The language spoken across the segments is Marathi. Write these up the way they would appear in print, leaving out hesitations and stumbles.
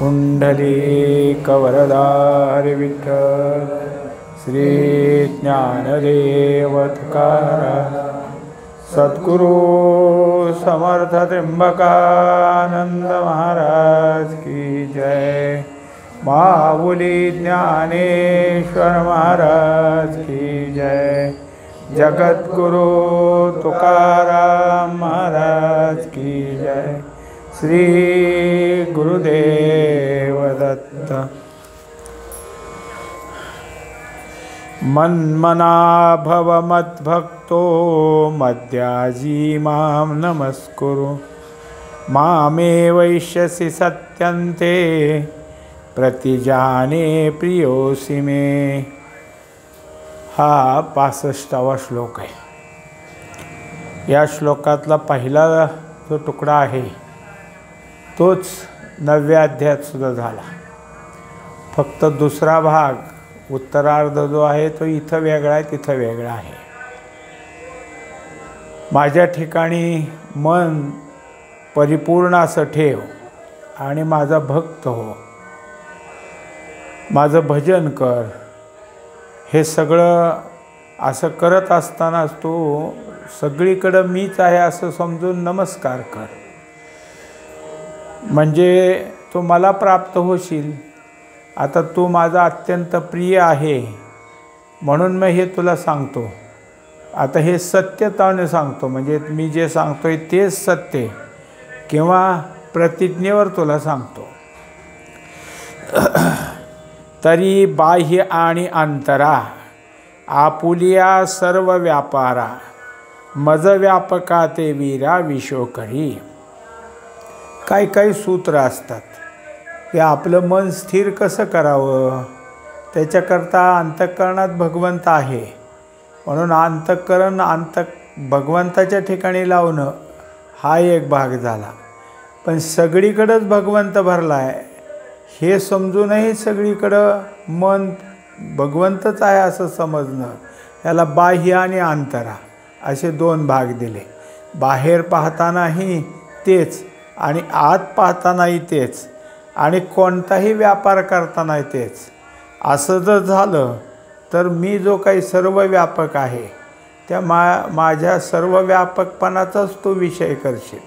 पुंडलीकवरदारि विठ्ठल श्री ज्ञानदेव तुकाराम सद्गुरु समर्थ त्र्यंबकानंद महाराज की जय। माऊली ज्ञानेश्वर महाराज की जय। जगद्गुरु तुकाराम महाराज की जय। श्री गुरुदेव दत्त। मन्मना भव मद्भक्तो मद्याजी मां नमस्कुरु। मामे वैश्यसि सत्यन्ते प्रतिजाने प्रियोसि मे। हा 65वा श्लोक आहे। या श्लोकातला पहिला जो तुकडा आहे तोच 9व्या अध्यायात सुद्धा झाला। फक्त दुसरा भाग उत्तरार्ध जो आहे तो इथं वेगळा आहे, तिथं वेगळा आहे। माझ्या ठिकाणी मन परिपूर्ण असं ठेव आणि माझा भक्त हो, माझं भजन कर। हे सगळं असं करत असतानाच तू सगळीकडं मीच आहे असं समजून नमस्कार कर, म्हणजे तू मला प्राप्त होशील। आता तू माझा अत्यंत प्रिय आहे म्हणून मी हे तुला सांगतो। आता हे सत्यताने सांगतो, म्हणजे मी जे सांगतोय तेच सत्य किंवा प्रतिज्ञेवर तुला सांगतो। तरी बाह्य आणि अंतरा आपुलिया सर्व व्यापारा मज व्यापका ते वीरा विशोकरी। काही सूत्र असतात की आपलं मन स्थिर कसं करावं, त्याच्याकरता अंतःकरणात भगवंत आहे म्हणून अंतःकरण भगवंताच्या ठिकाणी लावणं हा एक भाग झाला। पण सगळीकडंच भगवंत भरला आहे हे समजूनही सगळीकडं मन भगवंतच आहे असं समजणं, याला बाह्य आणि अंतरा असे 2 भाग दिले। बाहेर पाहतानाही तेच आणि आत पाहतानाही तेच आणि कोणताही व्यापार करतानाही तेच। असं जर झालं तर मी जो काही सर्व व्यापक आहे त्या माझ्या सर्व व्यापकपणाचाच तो विषय करशील।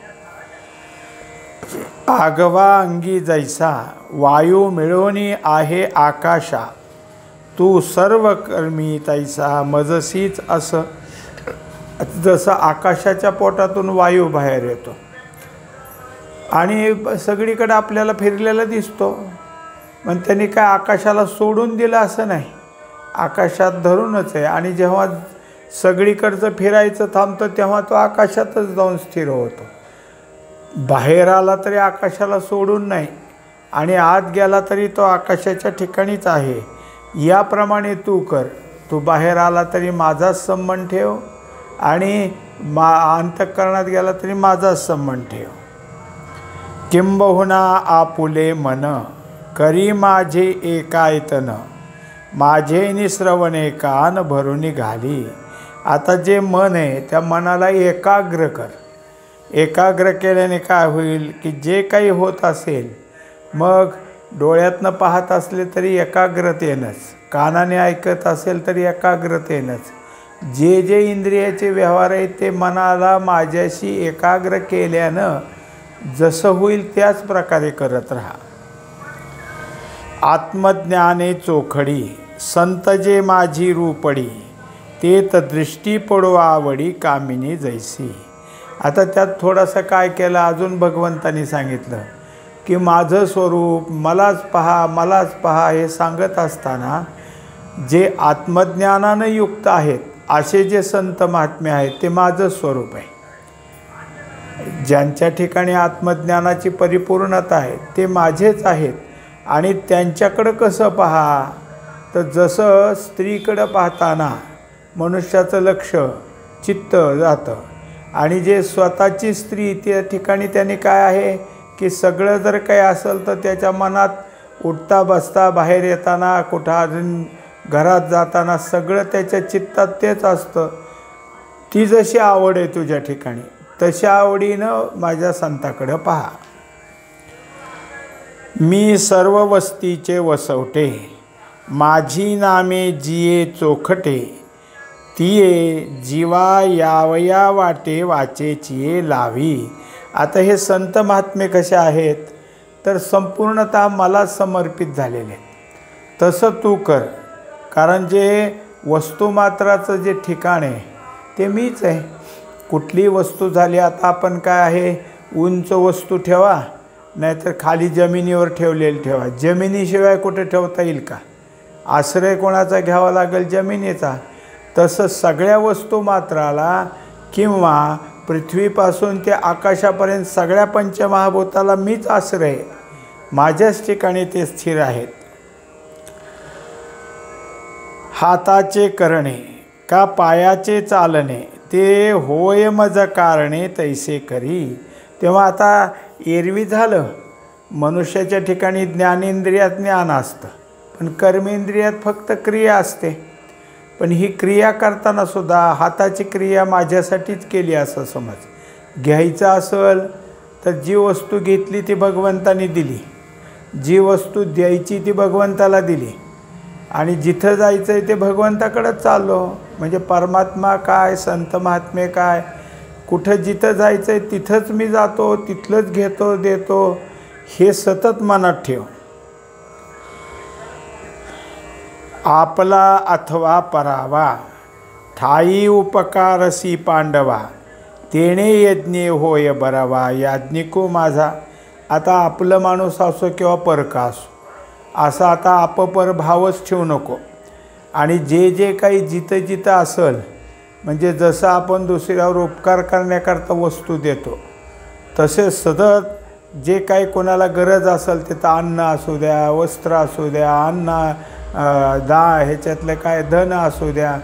आगवा अंगी जैसा वायू मिळवणी आहे आकाशा, तू सर्व कर्मी तैसा मजसीच। असं जसं आकाशाच्या पोटातून वायू बाहेर येतो आणि सगळीकडे आपल्याला फिरलेला दिसतो, पण त्यांनी काय आकाशाला सोडून दिलं असं नाही, आकाशात धरूनच आहे। आणि जेव्हा सगळीकडचं फिरायचं थांबतं तेव्हा तो आकाशातच जाऊन स्थिर होतो। बाहेर आला तरी आकाशाला सोडून नाही आणि आत गेला तरी तो आकाशाच्या ठिकाणीच आहे। याप्रमाणे तू कर, तू बाहेर आला तरी माझाच संबंध ठेव आणि अंतःकरणात गेला तरी माझाच संबंध ठेव। किंबहुना आपुले मन करी माझे एकायतन, माझे निश्रवणे कान भरून घाली। आता जे मन आहे त्या मनाला एकाग्र कर। एकाग्र केल्याने काय होईल की जे काही होत असेल, मग डोळ्यातनं पाहत असले तरी एकाग्रतेनंच, कानाने ऐकत असेल तरी एकाग्रतेनंच, जे जे इंद्रियाचे व्यवहार आहेत ते मनाला माझ्याशी एकाग्र केल्यानं जसं होईल त्याच प्रकारे करत राहा। आत्मज्ञाने चोखडी संत जे माझी रूपडी, ते दृष्टी पडो आवडी कामिनी जैसी। आता त्यात थोडंसं काय केलं, अजून भगवंतांनी सांगितलं की माझं स्वरूप मलाच पहा मलाच पहा हे सांगत असताना जे आत्मज्ञानानं युक्त आहेत असे जे संत महात्मे आहेत ते माझं स्वरूप आहे। ज्यांच्या ठिकाणी आत्मज्ञानाची परिपूर्णता आहे ते माझेच आहेत। आणि त्यांच्याकडं कसं पहा, तर जसं स्त्रीकडं पाहताना मनुष्याचं लक्ष चित्त जातं आणि जे स्वतःची स्त्री त्या ठिकाणी त्यांनी काय आहे की सगळं जर काही असेल तर त्याच्या मनात उठता बसता बाहेर येताना कुठं अजून घरात जाताना सगळं त्याच्या चित्तात तेच असतं। ती जशी आवड आहे तुझ्या ठिकाणी तशा आवडीनं माझ्या संताकडे पहा। मी सर्व वस्तीचे वसवटे, माझी नामे जिये चोखटे, तिये जीवा यावया वाटे वाचेचिये लावी. आता हे संत महात्मे कसे आहेत तर संपूर्णतः मला समर्पित झालेले आहेत. तसं तू कर, कारण जे वस्तुमात्राचं जे ठिकाण आहे ते मीच आहे. कुठली वस्तू झाली, आता आपण काय आहे, उंच वस्तू ठेवा नाहीतर खाली जमिनीवर ठेवलेली ठेवा. जमिनीशिवाय कुठे ठेवता येईल का? आश्रय कोणाचा घ्यावा लागेल? जमिनीचा. तसं सगळ्या वस्तुमात्राला किंवा पृथ्वीपासून ते आकाशापर्यंत सगळ्या पंचमहाभूताला मीच आश्रय. माझ्याच ठिकाणी ते स्थिर आहेत. हाताचे करणे का पायाचे चालणे, ते होय मज कारणे तैसे करी. तेव्हा आता एरवी झालं, मनुष्याच्या ठिकाणी ज्ञानेंद्रियात ज्ञान असतं, पण कर्मेंद्रियात फक्त क्रिया असते. पण ही क्रिया करताना सुद्धा हाताची क्रिया माझ्यासाठीच केली असं समज. घ्यायचं असेल तर जी वस्तू घेतली ती भगवंतानी दिली, जी वस्तू द्यायची ती भगवंताला दिली, आणि जिथं जायचं आहे ते भगवंताकडंच चाललो. म्हणजे परमात्मा काय, संत महात्मे काय, कुठं जिथं जायचं आहे तिथंच मी जातो, तिथलंच घेतो देतो, हे सतत मनात ठेव. आपला अथवा परावा, ठाई उपकारसी पांडवा, तेणे यज्ञे होय बरावा. याज्ञिको माझा. आता आपलं माणूस असो किंवा परका असो, असा आता अपपर भावच ठेवू नको. आणि जे जे काही जिथं जिथं असेल, म्हणजे जसं आपण दुसऱ्यावर उपकार करण्याकरता वस्तू देतो, तसे सतत जे काही कोणाला गरज असेल तिथं अन्न असू द्या, वस्त्र असू द्या, अन्न ह्याच्यातलं काय धन असू द्या,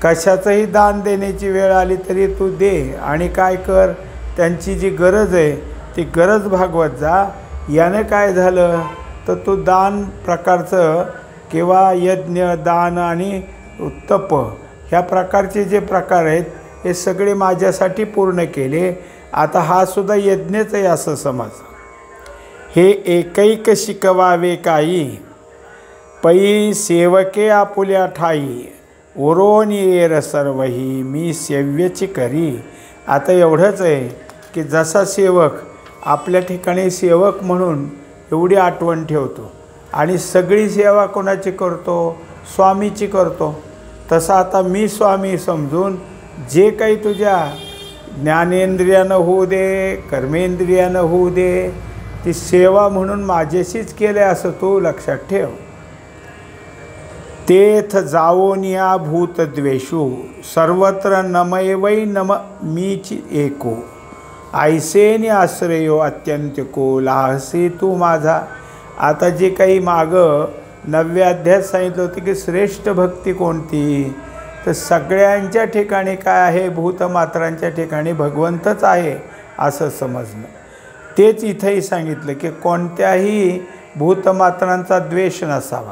कशाचंही दान देण्याची वेळ आली तरी तू दे. आणि काय कर, त्यांची जी गरज आहे ती गरज भागवत जा. याने काय झालं तर तू दान प्रकारचं किंवा यज्ञ, दान आणि तप ह्या प्रकारचे जे प्रकार आहेत हे सगळे माझ्यासाठी पूर्ण केले. आता हा सुद्धा यज्ञच आहे असं समज. हे एकैक शिकवावे काही, पै सेवके आपुल्या ठाई, उरोन येर सर्वही मी सेव्यची करी. आता एवढंच आहे की जसा सेवक आपल्या ठिकाणी सेवक म्हणून एवढी आठवण ठेवतो आणि सगळी सेवा कोणाची करतो? स्वामीची करतो. तसं आता मी स्वामी समजून जे काही तुझ्या ज्ञानेंद्रियानं होऊ दे, कर्मेंद्रियानं होऊ दे, ती सेवा म्हणून माझ्याशीच केले असं तू लक्षात ठेव. तेथ जावोनिया भूतद्वेषू, सर्वत्र नमैवै नम मीची एको, ऐसेनी आश्रयो अत्यंतिको, लाहसी तू माझा. आता जे काही मागं 9व्या अध्यायात सांगितलं होतं की श्रेष्ठ भक्ती कोणती, तर सगळ्यांच्या ठिकाणी काय आहे, भूतमात्रांच्या ठिकाणी भगवंतच आहे असं समजणं. तेच इथंही सांगितलं की कोणत्याही भूतमात्रांचा द्वेष नसावा.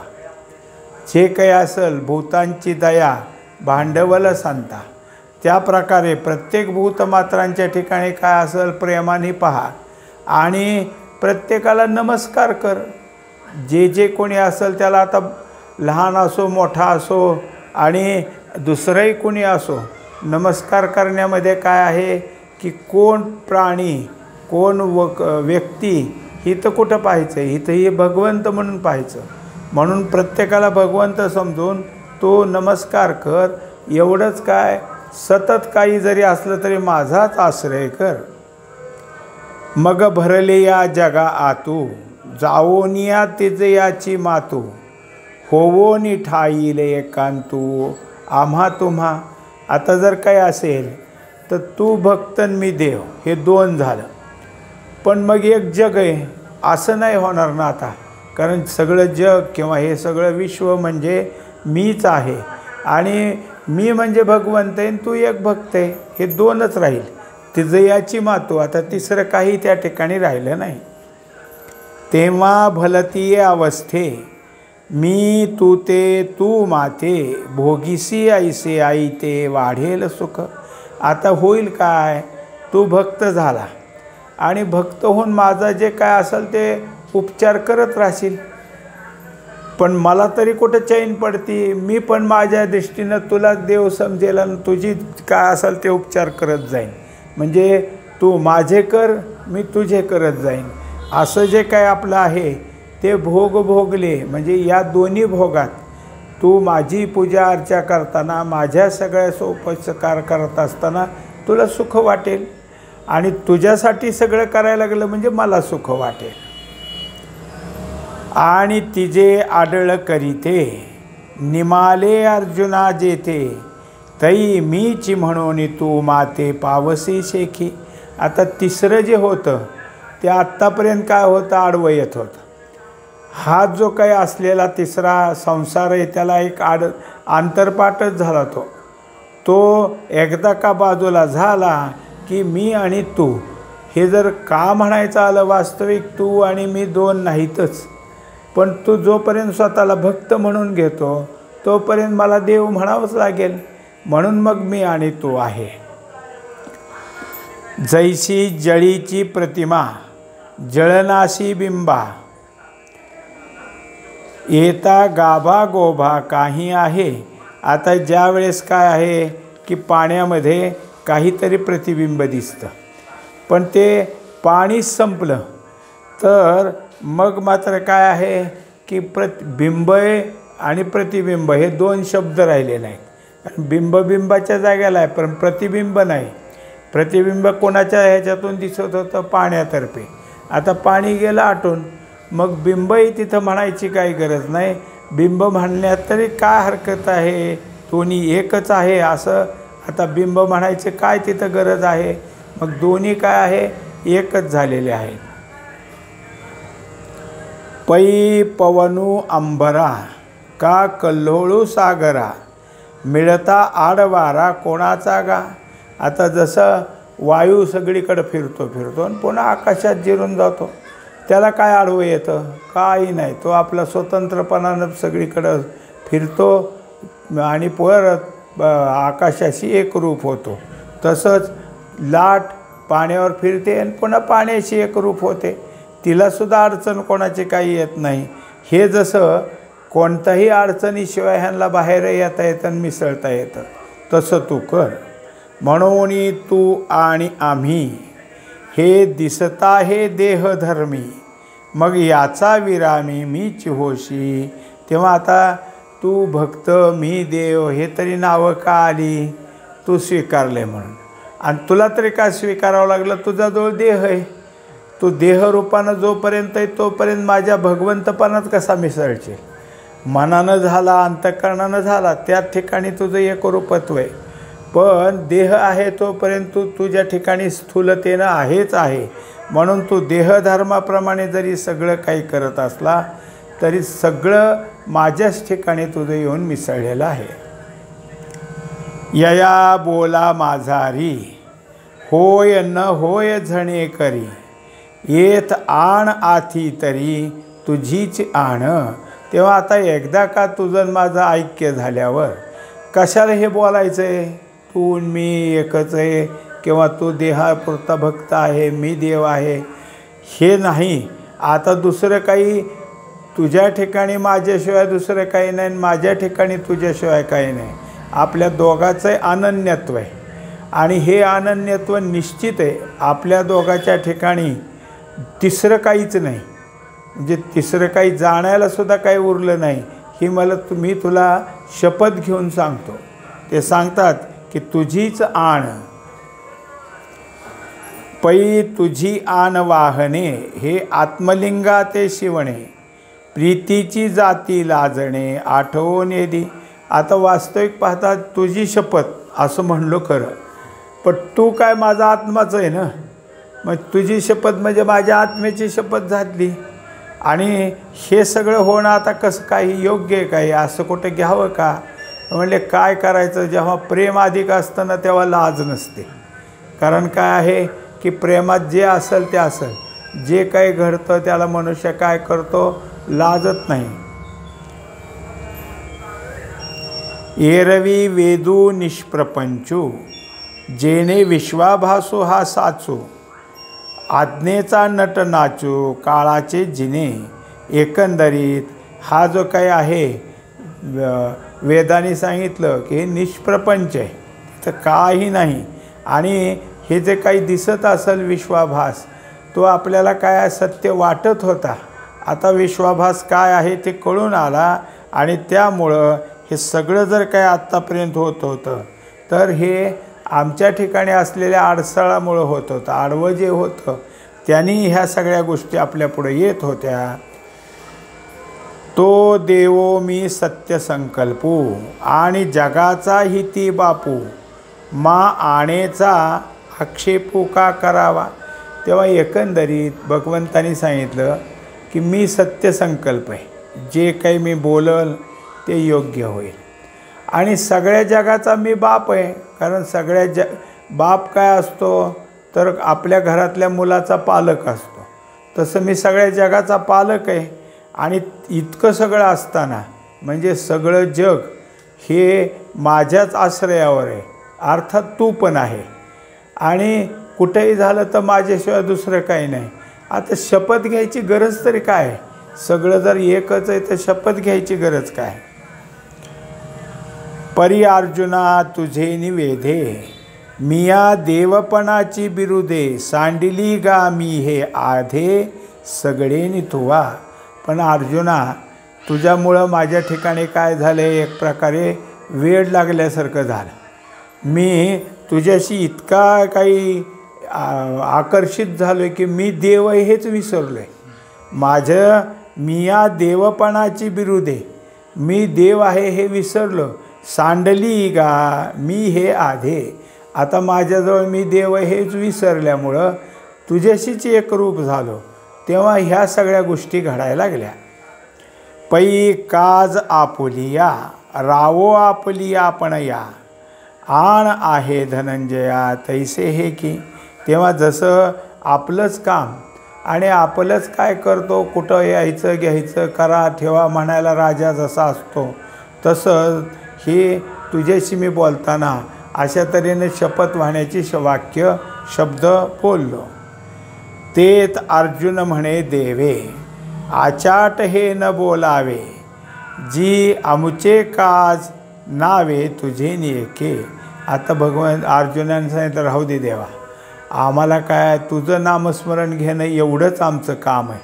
जे काही असेल भूतांची दया भांडवल सांगता, त्या प्रकारे प्रत्येक भूतमात्रांच्या ठिकाणी काय असेल प्रेमाने पहा आणि प्रत्येकाला नमस्कार कर. जे जे कोणी असेल त्याला, आता लहान असो मोठा असो आणि दुसरंही कोणी असो, नमस्कार करण्यामध्ये काय आहे की कोण प्राणी कोण व्यक्ती ही तर कुठं पाहायचं, इथं हे भगवंत म्हणून पाहायचं. म्हणून प्रत्येकाला भगवंत समजून तो नमस्कार कर. एवढंच काय, सतत काही जरी असलं तरी माझाच आश्रय कर. मग भरले या जगा आतू, जावोनिया तिजयाची मातू, होवोनी ठाईले एकांतू आम्हा तुम्हा. आता जर काही असेल तर तू भक्त मी देव, हे दोन झालं. पण मग एक जग आहे असं नाही होणार ना आता, कारण सगळं जग किंवा हे सगळं विश्व म्हणजे मीच आहे आणि मी म्हणजे भगवंत आहे, तू एक भक्त आहे, हे दोनच राहील. तिजयाची मातू, आता तिसरं काही त्या ठिकाणी राहिलं नाही. तेव्हा भलतीये अवस्थे, मी तू ते तू माते, भोगीसी ऐसे आई ते वाढेल सुख. आता होईल काय, तू भक्त झाला आणि भक्त होऊन माझं जे काय असेल ते उपचार करत राहशील. पण मला तरी कुठं चैन पडती. मी पण माझ्या दृष्टीनं तुला देव समजेल आणि तुझी काय असेल ते उपचार करत जाईन. म्हणजे तू माझे कर, मी तुझे करत जाईन. असं जे काय आपलं आहे ते भोग भोगले. म्हणजे या दोन्ही भोगात तू माझी पूजा अर्चा करताना, माझ्या सगळ्या सोपस्कार करत असताना तुला सुख वाटेल. आणि तुझ्यासाठी सगळं करायला लागलं म्हणजे मला सुख वाटेल. आणि तिजे आडळ करीते निमाले अर्जुना जेथे, तई मीची म्हणून तू माते पावसी शेखी. आता तिसरं जे होतं ते आत्तापर्यंत काय होतं, आडवं येत होतं. हा जो काही असलेला तिसरा संसार आहे त्याला एक आंतरपाठच झाला. तो एकदा का बाजूला झाला की मी आणि तू हे जर का म्हणायचं आलं, वास्तविक तू आणि मी दोन नाहीतच. पण तू जोपर्यंत स्वतःला भक्त म्हणून घेतो तोपर्यंत मला देव म्हणावंच लागेल. म्हणून मग मी आणि तू आहे. जैसी जळीची प्रतिमा जळनाशी बिंबा, येता गाभा गोभा काही आहे. आता ज्या वेळेस काय आहे की पाण्यामध्ये काहीतरी प्रतिबिंब दिसतं, पण ते पाणीच संपलं तर मग मात्र काय आहे की बिंब आणि प्रतिबिंब हे दोन शब्द राहिले नाहीत. बिंबाच्या जागेला आहे पण प्रतिबिंब नाही. प्रतिबिंब कोणाच्या ह्याच्यातून दिसत होतं, पाण्यातर्फे. आता पाणी गेलं आटून, मग बिंबही तिथं म्हणायची काही गरज नाही. बिंब म्हणण्यात तरी काय हरकत आहे, दोन्ही एकच आहे असं. आता बिंब म्हणायचे काय तिथं गरज आहे. मग दोन्ही काय आहे, एकच झालेले आहे. पै पवनू अंबरा का कल्लोळू सागरा, मिळता आडवारा कोणाचा गा. आता जसं वायू सगळीकडे फिरतो आणि पुन्हा आकाशात जिरून जातो, त्याला काय आडवं येतं, काही नाही. तो आपला स्वतंत्रपणानं सगळीकडं फिरतो आणि परत आकाशाशी एकरूप होतो. तसंच लाट पाण्यावर फिरते आणि पुन्हा पाण्याशी एकरूप होते. तिलासुद्धा अडचण कोणाची काही येत नाही. हे जसं कोणत्याही अडचणीशिवाय ह्यांना बाहेर येता येतं आणि मिसळता येतं, तसं तू कर. म्हणून तू आणि आम्ही हे दिसता हे देहधर्मी, मग याचा विरामी मीच होशी. तेव्हा आता तू भक्त मी देव हे तरी नावं का आली, तू स्वीकारले म्हणून. आणि तुला तरी काय स्वीकारावं लागलं, तुझा जो देह आहे तू देहरूपानं जोपर्यंत आहे तोपर्यंत माझ्या भगवंतपणात कसा मिसळशील. मनानं झाला, अंतःकरणानं झाला, त्या ठिकाणी तुझं एकरूपत्व आहे. पण देह आहे तोपर्यंत तू तुझ्या ठिकाणी स्थूलतेनं आहेच आहे. म्हणून तू देहधर्माप्रमाणे जरी सगळं काही करत असला तरी सगळं माझ्याच ठिकाणी तुझं येऊन मिसळलेलं आहे. यया बोला माझारी होय न होय झणे करी, येत आण आथी तरी तुझीच आण. तेव्हा आता एकदा का तुझं माझं ऐक्य झाल्यावर कशाला हे बोलायचं आहे, तू मी एकच आहे किंवा तू देहापुरता भक्त आहे मी देव आहे हे नाही. आता दुसरं काही तुझ्या ठिकाणी माझ्याशिवाय दुसरं काही नाही, माझ्या ठिकाणी तुझ्याशिवाय काही नाही. आपल्या दोघांचं अनन्यत्व आहे आणि हे अनन्यत्व निश्चित आहे. आपल्या दोघांच्या ठिकाणी तिसरं काहीच नाही. म्हणजे तिसरं काही जाणायलासुद्धा काही उरलं नाही. ही मी तुला शपथ घेऊन सांगतो. ते सांगतात की तुझीच आण पै तुझी आण वाहने, हे आत्मलिंगा ते शिवणे, प्रीतीची जाती लाजणे आठवून येदी. आता वास्तविक पाहता तुझी शपथ असं म्हणलो खरं, पण तू काय माझा आत्माच आहे ना. मग तुझी शपथ म्हणजे माझ्या आत्म्याची शपथ झाली. आणि हे सगळं होणं आता कसं काही योग्य आहे काय, असं कुठं घ्यावं का. म्हणले काय करायचं, जेव्हा प्रेम अधिक असतं ना तेव्हा लाज नसते. कारण काय आहे की प्रेमात जे असेल ते असेल, जे काही घडतं त्याला मनुष्य काय करतो, लाजत नाही. एरवी वेदू निष्प्रपंचू, जेणे विश्वाभासू हा साचू, आज्ञेचा नट नाचू काळाचे जिने. एकंदरीत हा जो काही आहे वेदाने सांगितलं की हे निष्प्रपंच आहे, तर काही नाही. आणि हे जे काही दिसत असेल विश्वाभास, तो आपल्याला काय सत्य वाटत होता. आता विश्वाभास काय आहे ते कळून आला आणि त्यामुळं हे सगळं जर काय आत्तापर्यंत होत होतं तर हे आमच्या ठिकाणी असलेल्या अडसळामुळं होत होतं. आडवं जे होतं त्यांनी ह्या सगळ्या गोष्टी आपल्यापुढे येत होत्या. तो देवो मी सत्य संकल्पू आणि जगाचा हिती बापू मा आणेचा आक्षेपू का करावा. तेव्हा एकंदरीत भगवंतांनी सांगितलं की मी सत्य संकल्प आहे, जे काही मी बोलल ते योग्य होईल. आणि सगळ्या जगाचा मी बाप आहे, कारण सगळ्या बाप काय असतो तर आपल्या घरातल्या मुलाचा पालक असतो. तसं मी सगळ्या जगाचा पालक आहे. आणि इतकं सगळं असताना म्हणजे सगळं जग हे माझ्याच आश्रयावर आहे, अर्थात तू पण आहे. आणि कुठेही झालं तर माझ्याशिवाय दुसरं काही नाही. आता शपथ घ्यायची गरज तरी काय? सगळं जर एकच आहे तर शपथ घ्यायची गरज काय? परी अर्जुना तुझे निवेदे मिया देवपणाची बिरुदे सांडिली गा मी हे आधे सगळे निथुवा. पण अर्जुना, तुझ्यामुळं माझ्या ठिकाणी काय झालं, एक प्रकारे वेड लागल्यासारखं झालं. मी तुझ्याशी इतका काही आकर्षित झालो आहे की मी देव आहे हेच विसरलो आहे. माझं मिया देवपणाची बिरुदे, मी देव आहे हे विसरलो. सांडली गा मी हे आधे, आता माझ्याजवळ मी देव आहे हेच विसरल्यामुळं तुझ्याशीच एकरूप झालो. तेव्हा ह्या सगळ्या गोष्टी घडायला लागल्या. पै काज आपुलिया रावो आपली आपण या आण आहे धनंजया तैसे हे की. तेव्हा जसं आपलंच काम आणि आपलंच काय करतो, कुठं यायचं घ्यायचं करा ठेवा म्हणायला राजा जसा असतो, तसं हे तुझ्याशी मी बोलताना अशा तऱ्हेने शपथ वाहण्याची वाक्य शब्द बोललो. तेत अर्जुन म्हणे देवे आचाट हे न बोलावे जी अमुचे काज नावे तुझे नियके. आता भगवान अर्जुनाने सांगितलं राहू दे देवा, आम्हाला काय तुझं नामस्मरण घेणं एवढंच आमचं काम आहे.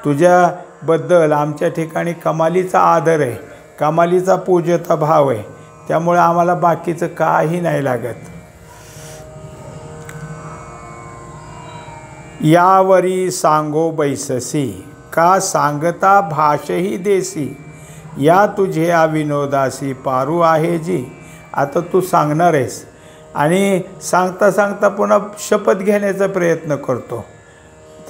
तुझ्याबद्दल आमच्या ठिकाणी कमालीचा आदर आहे, कमालीचा पूज्यता भाव आहे, त्यामुळे आम्हाला बाकीचं काही नाही लागत. यावरी सांगो बैससी का सांगता भाषही देसी या तुझे विनोदासी पारू आहे जी. आता तू सांगणार आहेस आणि सांगता सांगता पुन्हा शपथ घेण्याचा प्रयत्न करतो,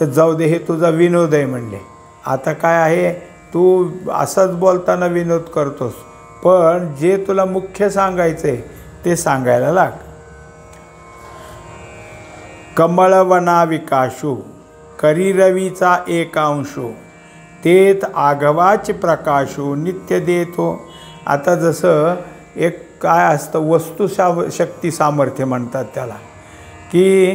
तर जाऊ दे हे तुझा विनोद आहे म्हणले. आता काय आहे, तू असंच बोलताना विनोद करतोस, पण जे तुला मुख्य सांगायचं आहे ते सांगायला लाग. कमळवना विकाशू करी रवीचा एक अंशू तेत आघवाच प्रकाशू नित्य देतो. आता जसं एक काय असतं वस्तू शक्ती सामर्थ्य म्हणतात त्याला, की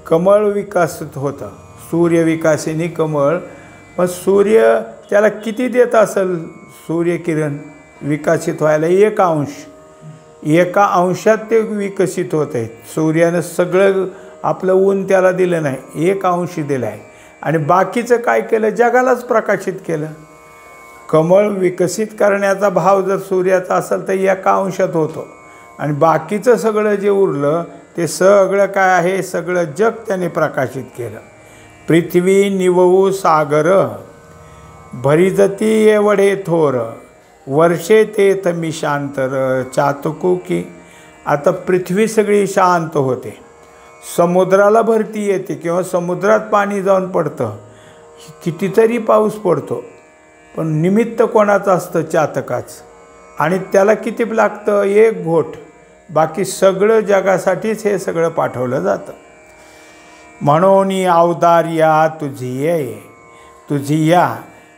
कमळ विकसित होतं, सूर्य विकासिनी कमळ. मग सूर्य त्याला किती देत असेल सूर्यकिरण विकसित व्हायला? एक अंश, एका अंशात ते विकसित होत आहे. सूर्यानं सगळं आपलं ऊन त्याला दिलं नाही, एक अंश दिलं आहे. आणि बाकीचं काय केलं, जगालाच प्रकाशित केलं. कमळ विकसित करण्याचा भाव जर सूर्याचा असेल तर एका अंशात होतो, आणि बाकीचं सगळं जे उरलं ते सगळं काय आहे, सगळं जग त्याने प्रकाशित केलं. पृथ्वी निवऊ सागर भरिजती एवढे थोर वर्षे तेथ मी शांतर चातकू की. आता पृथ्वी सगळी शांत होते, समुद्राला भरती येते किंवा समुद्रात पाणी जाऊन पडतं, कितीतरी पाऊस पडतो, पण निमित्त कोणाचं असतं? चातकाच. आणि त्याला किती लागतं? एक घोट. बाकी सगळं जगासाठीच हे सगळं पाठवलं जातं. म्हणून अवदार्या तुझी ये तुझी या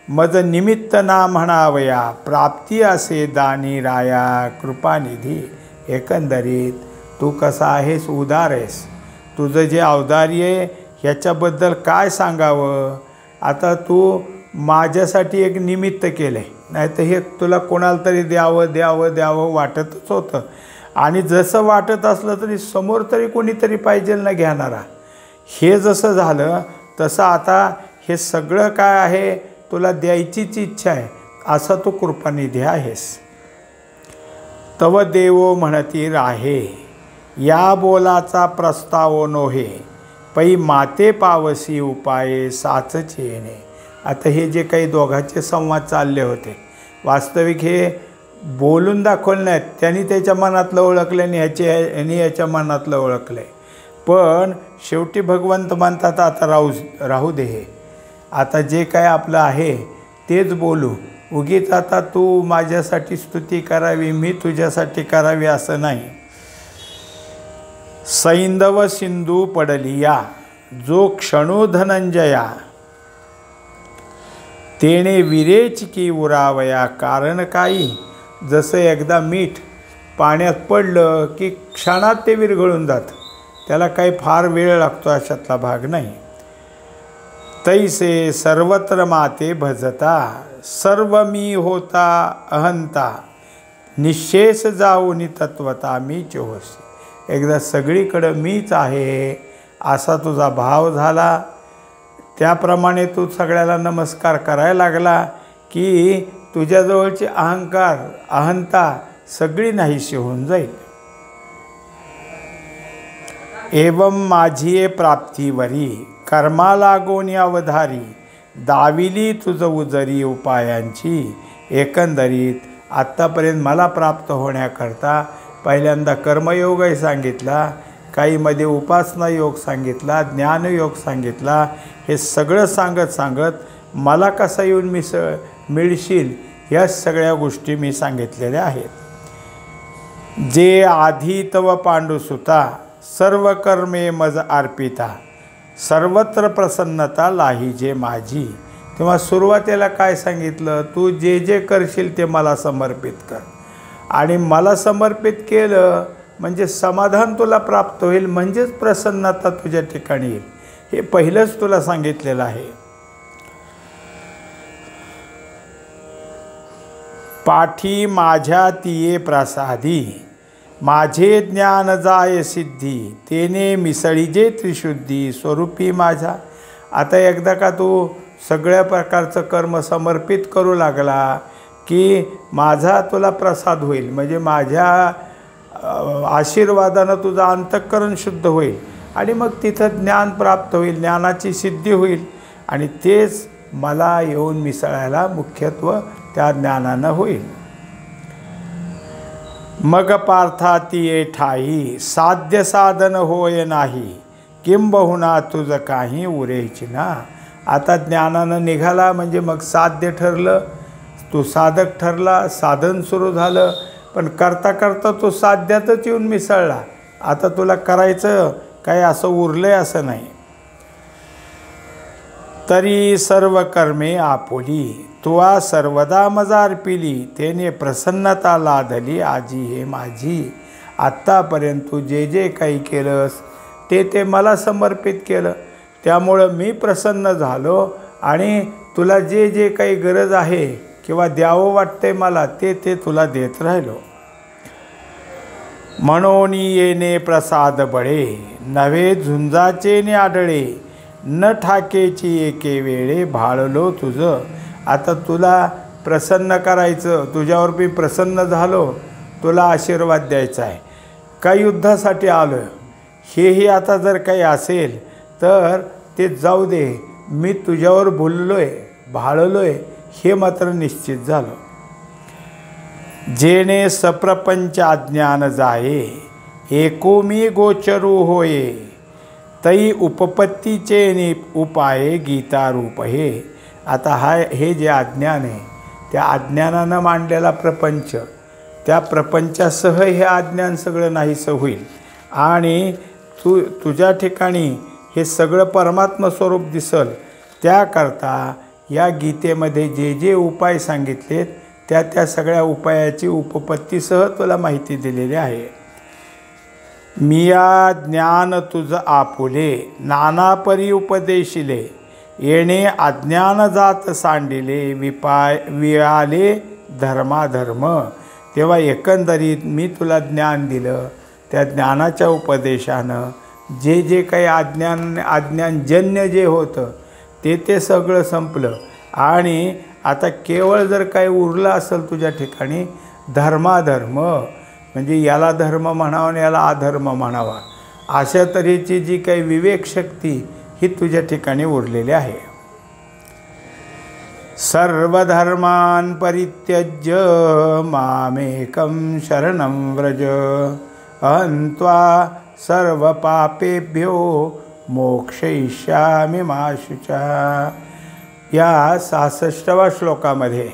मज निमित्त ना म्हणावया प्राप्ती असे दानी राया कृपानिधी. एकंदरीत तू कसा आहेस? उदार आहेस. तुझं जे औदार्य आहे ह्याच्याबद्दल काय सांगावं. आता तू माझ्यासाठी एक निमित्त केलं आहे, नाही तर हे तुला कोणाला तरी द्यावं द्यावं द्यावं वाटतच होतं. आणि जसं वाटत असलं तरी समोर तरी कोणीतरी पाहिजे ना घेणारा. हे जसं झालं तसं आता हे सगळं काय आहे तुला द्यायचीच इच्छा आहे, असा तू कृपानिधी आहेस. तव देवो म्हणती राहे, या बोलाचा प्रस्ताव नोहे, पै माते पावसी उपाये साचचे येणे. आता हे जे काही दोघांचे संवाद चालले होते, वास्तविक हे बोलून दाखवले नाहीत, त्यांनी त्याच्या मनातलं ओळखलं आणि ह्याने याच्या मनातलं ओळखलं आहे. पण शेवटी भगवंत म्हणतात आता राहू दे, हे आता जे काय आपलं आहे तेच बोलू. उगीच आता तू माझ्यासाठी स्तुती करावी, मी तुझ्यासाठी करावी असं नाही. सैंधव सिंधू पडलिया, जो क्षणो धनंजया, तेणे विरेचिकी उरावया. कारण काही, जसं एकदा मीठ पाण्यात पडलं की क्षणात ते विरघळून जातं, त्याला काही फार वेळ लागतो अशातला भाग नाही. तैसे सर्वत्र माते भजता, सर्व मी होता अहंता, निशेष जाऊनी तत्वता मी चोहसी. एकदा सगळीकडं मीच आहे असा तुझा भाव झाला, त्याप्रमाणे तू सगळ्याला नमस्कार करायला लागला की तुझ्याजवळची अहंकार अहंता सगळी नाहीशी होऊन जाईल. एवं माझी प्राप्तीवरी, कर्मा लागोनी अवधारी, दाविली तुझ उजरी उपायांची. एकंदरीत आत्तापर्यंत मला प्राप्त होण्याकरता पहिल्यांदा कर्मयोगही सांगितला, काहीमध्ये उपासना योग सांगितला, ज्ञानयोग सांगितला. हे सगळं सांगत मला कसा येऊन मिळशील या सगळ्या गोष्टी मी सांगितलेल्या आहेत. जे आधी तव पांडुसुता, सर्व कर्मे मज अर्पिता, सर्वत्र प्रसन्नता लाहीजे माझी. तेव्हा सुरुवातीला काय सांगितलं, तू जे जे करशील ते मला समर्पित कर. आणि मला समर्पित केलं म्हणजे समाधान तुला प्राप्त होईल, म्हणजेच प्रसन्नता तुझ्या ठिकाणी येईल. हे पहिलंच तुला सांगितलेलं आहे. पाठी माझ्या तिये प्रसादी, माझे ज्ञान जाय सिद्धी, तेने मिसळीजे त्रिशुद्धी स्वरूपी माझ्या. आता एकदा का तू सगळ्या प्रकारचं कर्म समर्पित करू लागला की माझा तुला प्रसाद होईल, म्हणजे माझ्या आशीर्वादानं तुझं अंतःकरण शुद्ध होईल आणि मग तिथं ज्ञान प्राप्त होईल, ज्ञानाची सिद्धी होईल. आणि तेच मला येऊन मिसळायला मुख्यत्व त्या ज्ञानानं होईल. मग पार्थाती ठाई, साध्य साधन होय नाही, किंबहुना तुझं काही उरेची ना. आता ज्ञानानं निघाला म्हणजे मग साध्य ठरलं, तू साधक ठरला, साधन सुरू झालं. पण करता करता तो साध्यातच येऊन मिसळला. आता तुला करायचं काय असं उरलंय असं नाही. तरी सर्व कर्मे आपुली, तुवा सर्वदा मजा अर्पिली, तेने प्रसन्नता लादली आजी हे माझी. आत्तापर्यंत तू जे जे काही केलंस ते मला समर्पित केलं, त्यामुळं मी प्रसन्न झालो आणि तुला जे जे काही गरज आहे किंवा द्यावं वाटतंय मला ते तुला देत राहिलो. म्हणून येणे प्रसाद बळे, नव्हे झुंजाचे ने आढळे, न ठाकेची एके वेळे भाळलो तुझं. आता तुला प्रसन्न करायचं, तुझ्यावर मी प्रसन्न झालो, तुला आशीर्वाद द्यायचा आहे, काही युद्धासाठी आलो आहे, हेही आता जर काही असेल तर ते जाऊ दे, मी तुझ्यावर भुललो आहे, भाळलो आहे, हे मात्र निश्चित झालं. जेणे सप्रपंच अज्ञान जाये, एको मी गोचरू होये, तई उपपत्तीचे उपाये गीतारूप हे. आता हे जे अज्ञान आहे त्या अज्ञानानं मांडलेला प्रपंच, त्या प्रपंचासह हे अज्ञान सगळं नाहीसं होईल आणि तुझ्या ठिकाणी हे सगळं परमात्मा स्वरूप दिसल. त्याकरता या गीतेमध्ये जे जे उपाय सांगितलेत त्या सगळ्या उपायाची उपपत्तीसह तुला माहिती दिलेली आहे. मिया ज्ञान तुझ आपुले नाना परी उपदेशिले येणे अज्ञान जात सांडिले विआले धर्माधर्म. तेव्हा एकंदरीत मी तुला ज्ञान दिलं, त्या ज्ञानाच्या उपदेशानं जे जे काही अज्ञानजन्य जे होतं ते सगळं संपलं. आणि आता केवळ जर काही उरलं असेल तुझ्या ठिकाणी धर्माधर्म, म्हणजे याला धर्म म्हणावा आणि याला अधर्म म्हणावा, अशा तऱ्हेची जी काही विवेकशक्ती ही तुझ्या ठिकाणी उरलेली आहे. सर्वधर्मान् परित्यज्य मामेकं शरणं व्रज अहं त्वा सर्वपापेभ्यो मोक्षयिष्यामि मा शुचा. या 66व्या श्लोकामध्ये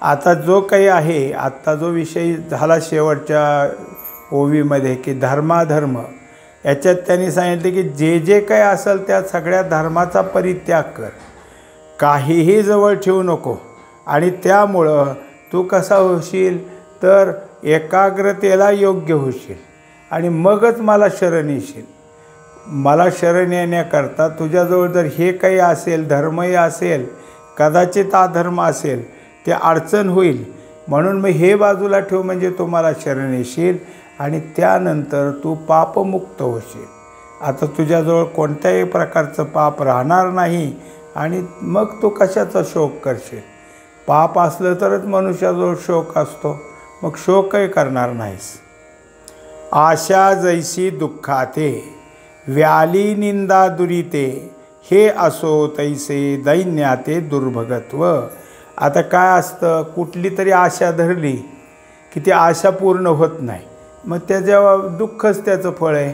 आता जो काही आहे, आत्ता जो विषय झाला शेवटच्या ओवीमध्ये की धर्माधर्म, याच्यात त्यांनी सांगितले की जे जे काही असेल त्या सगळ्या धर्माचा परित्याग कर, काहीही जवळ ठेवू नको. आणि त्यामुळं तू कसा होशील तर एकाग्रतेला योग्य होशील आणि मगच मला शरण येशील. मला शरण येण्याकरता तुझ्याजवळ जर हे काही असेल, धर्मही असेल, कदाचित अधर्म असेल, ते अडचण होईल. म्हणून मग हे बाजूला ठेव, म्हणजे तू मला शरण येशील आणि त्यानंतर तू पापमुक्त होशील. आता तुझ्याजवळ कोणत्याही प्रकारचं पाप राहणार नाही आणि मग तू कशाचा शोक करशील. पाप असलं तरच मनुष्याजवळ शोक असतो, मग शोकही करणार नाहीस. आशा जैसी दुःखाते व्याली निंदा दुरिते हे असो तैसे दैन्याते दुर्भगत्व. आता काय असतं, कुठली तरी आशा धरली की ती आशा पूर्ण होत नाही, मग त्याच्या दुःखच त्याचं फळ आहे.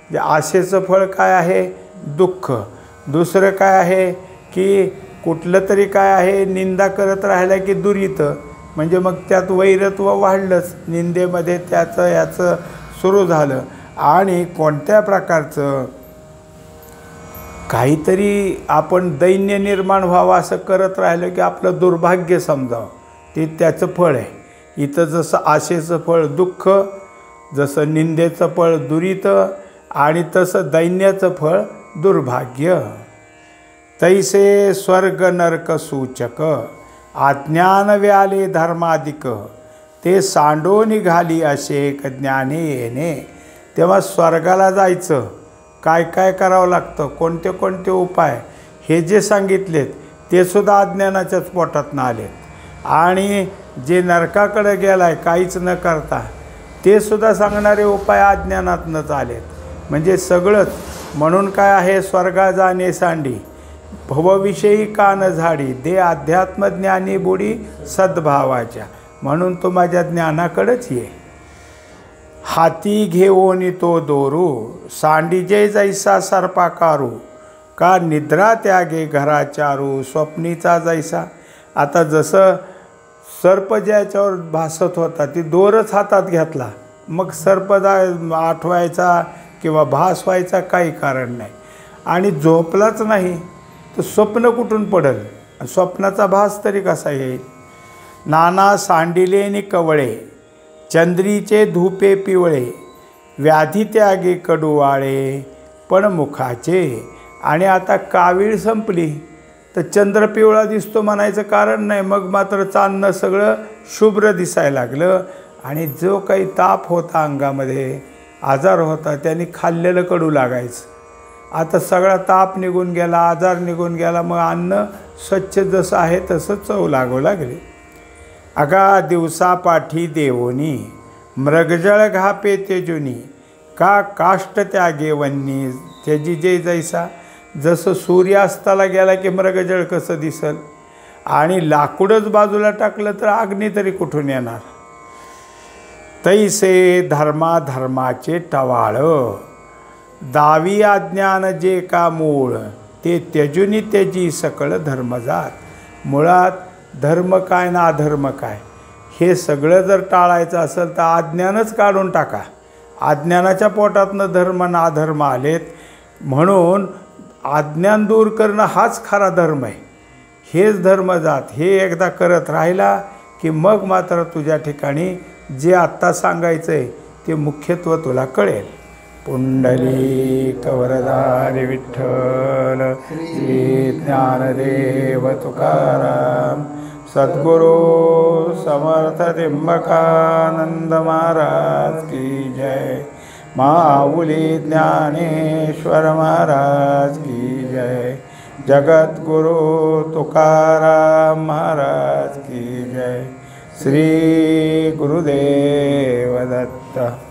जे आशेचं फळ काय आहे, दुःख. दुसरं काय आहे की कुठलं तरी काय आहे, निंदा करत राहिला की दुरित, म्हणजे मग त्यात वैरत्व वाढलंच, निंदेमध्ये त्याचं याचं सुरू झालं. आणि कोणत्या प्रकारचं काहीतरी आपण दैन्य निर्माण व्हावं असं करत राहिलं की आपलं दुर्भाग्य समजावं, ते त्याचं फळ आहे. इथं जसं आशेचं फळ दुःख, जसं निंदेचं फळ दुरित आणि तसं दैन्याचं फळ दुर्भाग्य. तैसे स्वर्ग नरक सूचक अज्ञान व्याले धर्माधिक ते सांडो निघाली अशेक ज्ञाने येणे. तेव्हा स्वर्गाला जायचं काय काय करावं लागतं, कोणते कोणते उपाय, हे जे सांगितलेत ते सुद्धा अज्ञानाच्याच पोटातनं आलेत. आणि जे नरकाकडे गेला आहे काहीच न करता, ते सुद्धा सांगणारे उपाय अज्ञानातनंच आलेत. म्हणजे सगळंच. म्हणून काय आहे, स्वर्गा जाणे सांडी भवविषयी कान झाडी दे अध्यात्मज्ञानी बुडी सद्भावाच्या. म्हणून तो माझ्या ज्ञानाकडेच ये. हाती घेऊन तो दोरू सांडीजे जैसा सर्पाकारू का निद्रा त्यागे घराचारू स्वप्नीचा जैसा. आता जसं सर्प ज्याच्यावर भासत होता ती दोरच हातात घेतला, मग सर्प आठवायचा किंवा भास व्हायचा काही कारण नाही. आणि झोपलाच नाही तर स्वप्न कुठून पडेल, स्वप्नाचा भास तरी कसा येईल. नाना सांडिले नि कवळे चंद्रीचे धुपे पिवळे व्याधी त्यागे कडूवाळे पण मुखाचे. आणि आता कावीळ संपली तर चंद्र पिवळा दिसतो म्हणायचं कारण नाही, मग मात्र चांदणं सगळं शुभ्र दिसायला लागलं. आणि जो काही ताप होता अंगामध्ये, आजार होता, त्यांनी खाल्लेलं कडू लागायचं. आता सगळा ताप निघून गेला, आजार निघून गेला, मग अन्न स्वच्छ जसं आहे तसं चव लागू लागली. अगा दिवसापाठी देवोनी मृगजळ घापे तेजुनी का काष्ट त्यागे वन्नी त्याची जे जैसा. जसं सूर्यास्ताला गेला की मृगजळ कसं दिसल, आणि लाकूडच बाजूला टाकलं तर अग्नी तरी कुठून येणार. तैसे धर्माधर्माचे टवाळ दावी अज्ञान जे का मूळ ते त्यजुनी त्याची सकळ धर्मजात. मुळात धर्म काय ना अधर्म काय हे सगळं जर टाळायचं असेल तर अज्ञानच काढून टाका. अज्ञानाच्या पोटातनं धर्म ना अधर्म आलेत, म्हणून अज्ञान दूर करणं हाच खरा धर्म आहे. हेच धर्मजात. हे एकदा करत राहिला की मग मात्र तुझ्या ठिकाणी जे आत्ता सांगायचं आहे ते मुख्यत्व तुला कळेल. पुंडलिक वरदारी विठ्ठल श्री ज्ञानदेव तुकाराम सद्गुरु समर्थ त्र्यंबकानंद महाराज की जय। माऊली ज्ञानेश्वर महाराज की जय। जगद्गुरु तुकाराम महाराज की जय। श्री गुरुदेव दत्त।